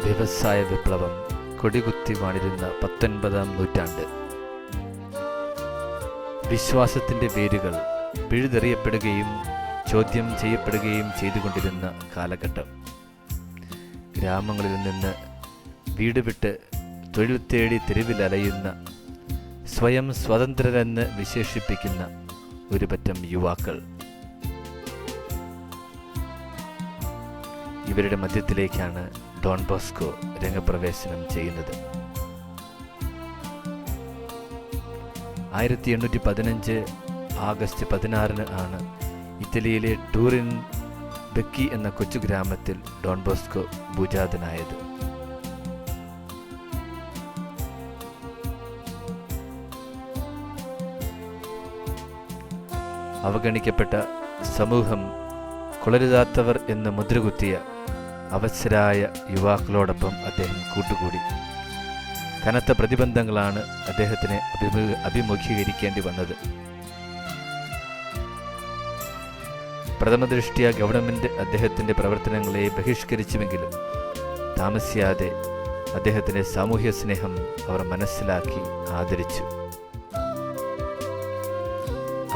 വ്യവസായ വിപ്ലവം കൊടികുത്തി വാണിരുന്ന 19-ാം നൂറ്റാണ്ട്. വിശ്വാസത്തിൻ്റെ വേരുകൾ പിഴുതെറിയപ്പെടുകയും ചോദ്യം ചെയ്യപ്പെടുകയും ചെയ്തുകൊണ്ടിരുന്ന കാലഘട്ടം. ഗ്രാമങ്ങളിൽ നിന്ന് വീട് വിട്ട് തൊഴിൽ തേടി തെരുവിലലയുന്ന, സ്വയം സ്വതന്ത്രരെന്ന് വിശേഷിപ്പിക്കുന്ന ഒരു പറ്റം യുവാക്കൾ. ഇവരുടെ മധ്യത്തിലേക്കാണ് ഡോൺ ബോസ്കോ രംഗപ്രവേശനം ചെയ്യുന്നത്. 1815 ആഗസ്റ്റ് 16 ആണ് ഇറ്റലിയിലെ ടൂറിൻ ബെക്കി എന്ന കൊച്ചു ഗ്രാമത്തിൽ ഡോൺ ബോസ്കോ ഭൂജാതനായത്. അവഗണിക്കപ്പെട്ട സമൂഹം, കൊളരുതാത്തവർ എന്ന് മുദ്രകുത്തിയ അവശരായ യുവാക്കളോടൊപ്പം അദ്ദേഹം കൂട്ടുകൂടി. കനത്ത പ്രതിബന്ധങ്ങളാണ് അദ്ദേഹത്തിന് അഭിമുഖീകരിക്കേണ്ടി വന്നത്. പ്രഥമദൃഷ്ട്യാ ഗവൺമെൻറ് അദ്ദേഹത്തിൻ്റെ പ്രവർത്തനങ്ങളെ ബഹിഷ്കരിച്ചുവെങ്കിലും താമസിയാതെ അദ്ദേഹത്തിൻ്റെ സാമൂഹ്യ സ്നേഹം അവർ മനസ്സിലാക്കി ആദരിച്ചു.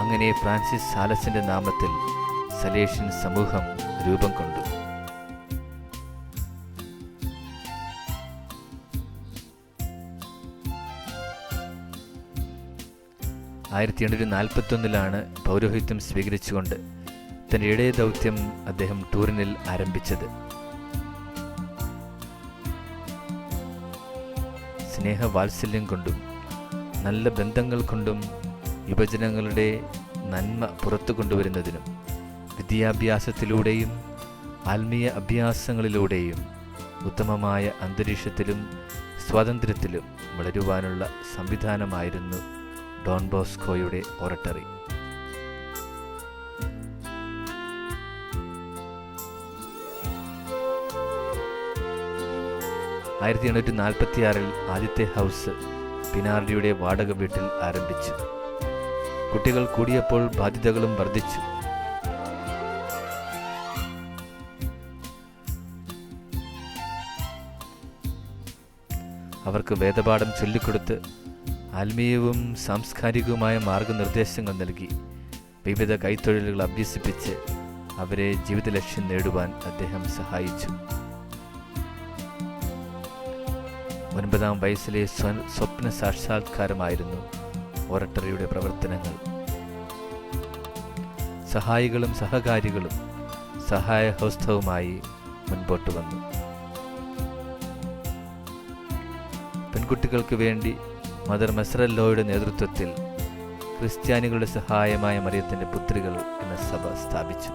അങ്ങനെ ഫ്രാൻസിസ് സാലസിൻ്റെ നാമത്തിൽ സലേഷ്യൻ സമൂഹം രൂപം കൊണ്ടു. 1841 പൗരോഹിത്യം സ്വീകരിച്ചുകൊണ്ട് തൻ്റെ ഇടയ ദൗത്യം അദ്ദേഹം ടൂറിനിൽ ആരംഭിച്ചത്. സ്നേഹവാത്സല്യം കൊണ്ടും നല്ല ബന്ധങ്ങൾ കൊണ്ടും യുവജനങ്ങളുടെ നന്മ പുറത്തു കൊണ്ടുവരുന്നതിനും വിദ്യാഭ്യാസത്തിലൂടെയും ആത്മീയ അഭ്യാസങ്ങളിലൂടെയും ഉത്തമമായ അന്തരീക്ഷത്തിലും സ്വാതന്ത്ര്യത്തിലും വളരുവാനുള്ള സംവിധാനമായിരുന്നു ഡോൺ ബോസ്കോയുടെ ഓറട്ടറി. ആയിരത്തി 1846 ആദ്യത്തെ ഹൗസ് പിനാർഡിയുടെ വാടക വീട്ടിൽ ആരംഭിച്ചു. കുട്ടികൾ കൂടിയപ്പോൾ ബാധ്യതകളും വർദ്ധിച്ചു. അവർക്ക് വേദപാഠം ചൊല്ലിക്കൊടുത്ത് ആത്മീയവും സാംസ്കാരികവുമായ മാർഗനിർദ്ദേശങ്ങൾ നൽകി വിവിധ കൈത്തൊഴിലുകൾ അഭ്യസിപ്പിച്ച് അവരെ ജീവിത ലക്ഷ്യം നേടുവാൻ അദ്ദേഹം സഹായിച്ചു. 9-ാം വയസ്സിലെ സ്വപ്ന സാക്ഷാത്കാരമായിരുന്നു ഓറട്ടറിയുടെ പ്രവർത്തനങ്ങൾ. സഹായികളും സഹകാരികളും സഹായഹസ്തവുമായി മുൻപോട്ട് വന്നു. പെൺകുട്ടികൾക്ക് വേണ്ടി മദർ മെസ്രല്ലോയുടെ നേതൃത്വത്തിൽ ക്രിസ്ത്യാനികളുടെ സഹായമായ മറിയത്തിൻ്റെ പുത്രികൾ എന്ന സഭ സ്ഥാപിച്ചു.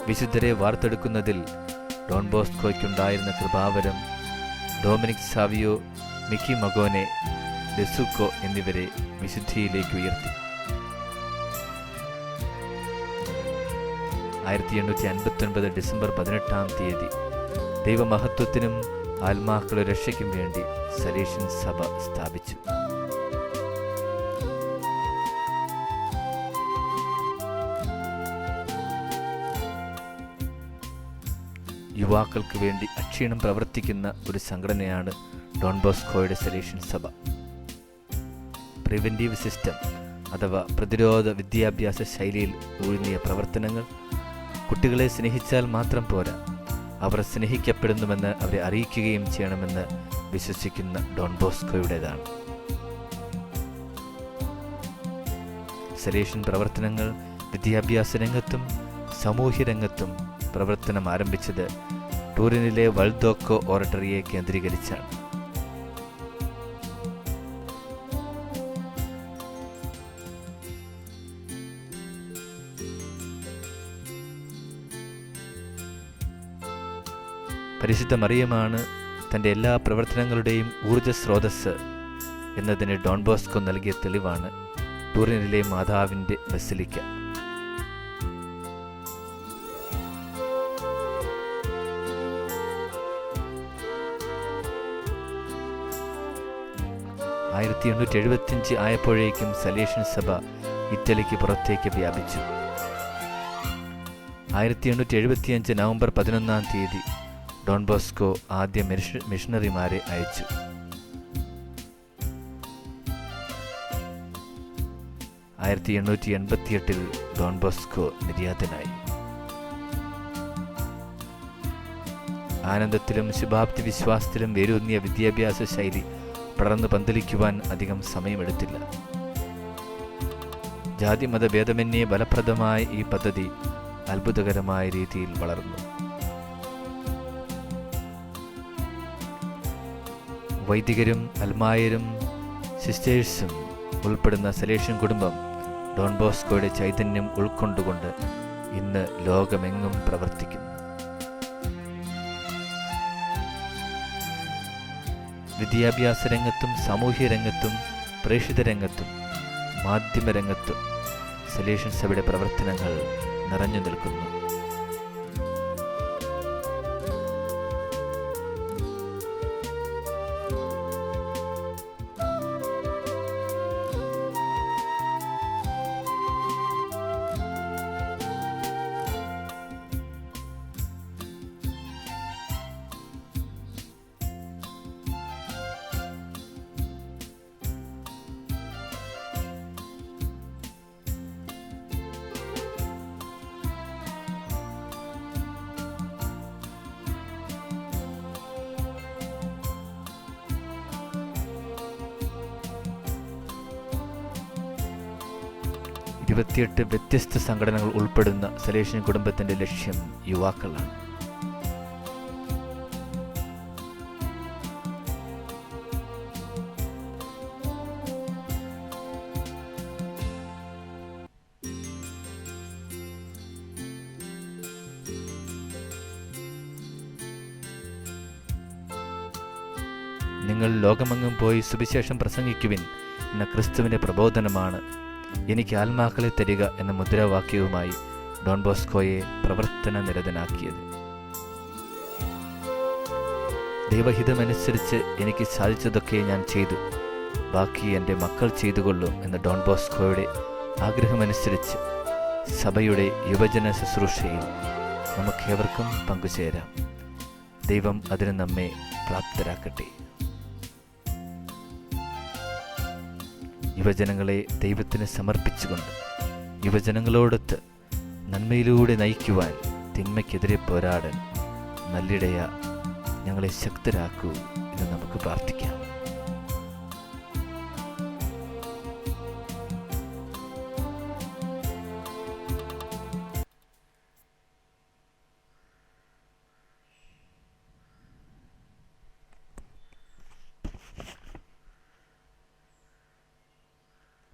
വിശുദ്ധരെ വാർത്തെടുക്കുന്നതിൽ ഡോൺ ബോസ്കോയ്ക്കുണ്ടായിരുന്ന കൃപാവരം ഡൊമിനിക് സാവിയോ, മിക്കി മഗോനെ, ഡെസുക്കോ എന്നിവരെ വിശുദ്ധിയിലേക്ക് ഉയർത്തി. 1859 ഡിസംബർ 18 ദൈവമഹത്വത്തിനും ആത്മാക്കളുടെ രക്ഷയ്ക്കും വേണ്ടി സലേഷ്യൻ സഭ സ്ഥാപിച്ചു. യുവാക്കൾക്ക് വേണ്ടി അക്ഷീണം പ്രവർത്തിക്കുന്ന ഒരു സംഘടനയാണ് ഡോൺ ബോസ്കോയുടെ സലേഷ്യൻ സഭ. പ്രിവെന്റീവ് സിസ്റ്റം അഥവാ പ്രതിരോധ വിദ്യാഭ്യാസ ശൈലിയിൽ ഊന്നിയ പ്രവർത്തനങ്ങൾ കുട്ടികളെ സ്നേഹിച്ചാൽ മാത്രം പോരാ, അവർ സ്നേഹിക്കപ്പെടുന്നുവെന്ന് അവരെ അറിയിക്കുകയും ചെയ്യണമെന്ന് വിശ്വസിക്കുന്ന ഡോൺ ബോസ്കോയുടേതാണ്. സലേഷ്യൻ പ്രവർത്തനങ്ങൾ വിദ്യാഭ്യാസ രംഗത്തും സാമൂഹ്യ രംഗത്തും പ്രവർത്തനം ആരംഭിച്ചത് ടൂറിനിലെ വൾദോക്കോ ഓറട്ടറിയെ കേന്ദ്രീകരിച്ചാണ്. പരിശുദ്ധ മറിയമാണ് തൻ്റെ എല്ലാ പ്രവർത്തനങ്ങളുടെയും ഊർജ്ജസ്രോതസ് എന്നതിന് ഡോൺ ബോസ്കോ നൽകിയ തെളിവാണ് ടൂറിനിലെ മാതാവിൻ്റെ ബസിലിക്ക. ആയിരത്തി 1875 ആയപ്പോഴേക്കും സലേഷ്യൻ സഭ ഇറ്റലിക്ക് പുറത്തേക്ക് വ്യാപിച്ചു. 1875 നവംബർ 11 ഡോൺ ബോസ്കോ ആദ്യ മിഷണറിമാരെ അയച്ചു. ആയിരത്തി 1888 ഡോൺ ബോസ്കോ നിര്യാതനായി. ആനന്ദത്തിലും ശുഭാപ്തി വിശ്വാസത്തിലും വേരൂന്നിയ വിദ്യാഭ്യാസ ശൈലി പടർന്നു പന്തലിക്കുവാൻ അധികം സമയമെടുത്തില്ല. ജാതിമത ഭേദമന്യേ ഫലപ്രദമായ ഈ പദ്ധതി അത്ഭുതകരമായ രീതിയിൽ വളർന്നു. വൈദികരും അൽമായരും സിസ്റ്റേഴ്സും ഉൾപ്പെടുന്ന സലേഷ്യൻ കുടുംബം ഡോൺ ബോസ്കോയുടെ ചൈതന്യം ഉൾക്കൊണ്ടുകൊണ്ട് ഇന്ന് ലോകമെങ്ങും പ്രവർത്തിക്കുന്നു. വിദ്യാഭ്യാസ രംഗത്തും സാമൂഹ്യ രംഗത്തും പ്രേക്ഷിത രംഗത്തും മാധ്യമരംഗത്തും സലേഷ്യൻ സഭയുടെ പ്രവർത്തനങ്ങൾ നിറഞ്ഞു നിൽക്കുന്നു. ഇരുപത്തിയെട്ട് വ്യത്യസ്ത സംഘടനകൾ ഉൾപ്പെടുന്ന സലേഷ്യൻ കുടുംബത്തിന്റെ ലക്ഷ്യം യുവാക്കളാണ്. നിങ്ങൾ ലോകമെങ്ങും പോയി സുവിശേഷം പ്രസംഗിക്കുവിൻ എന്ന ക്രിസ്തുവിന്റെ പ്രബോധനമാണ് എനിക്ക് ആത്മാക്കളെ തരിക എന്ന മുദ്രാവാക്യവുമായി ഡോൺ ബോസ്കോയെ പ്രവർത്തന നിരതനാക്കിയത്. ദൈവഹിതമനുസരിച്ച് എനിക്ക് സാധിച്ചതൊക്കെ ഞാൻ ചെയ്തു, ബാക്കി എൻ്റെ മക്കൾ ചെയ്തുകൊള്ളും എന്ന ഡോൺ ബോസ്കോയുടെ ആഗ്രഹമനുസരിച്ച് സഭയുടെ യുവജന ശുശ്രൂഷയിൽ നമുക്കേവർക്കും പങ്കുചേരാം. ദൈവം അതിന് നമ്മെ പ്രാപ്തരാക്കട്ടെ. യുവജനങ്ങളെ ദൈവത്തിന് സമർപ്പിച്ചുകൊണ്ട് യുവജനങ്ങളോടൊത്ത് നന്മയിലൂടെ നയിക്കുവാൻ, തിന്മയ്ക്കെതിരെ പോരാടാൻ നല്ലിടയ ഞങ്ങളെ ശക്തരാക്കൂ എന്ന് നമുക്ക് പ്രാർത്ഥിക്കാം.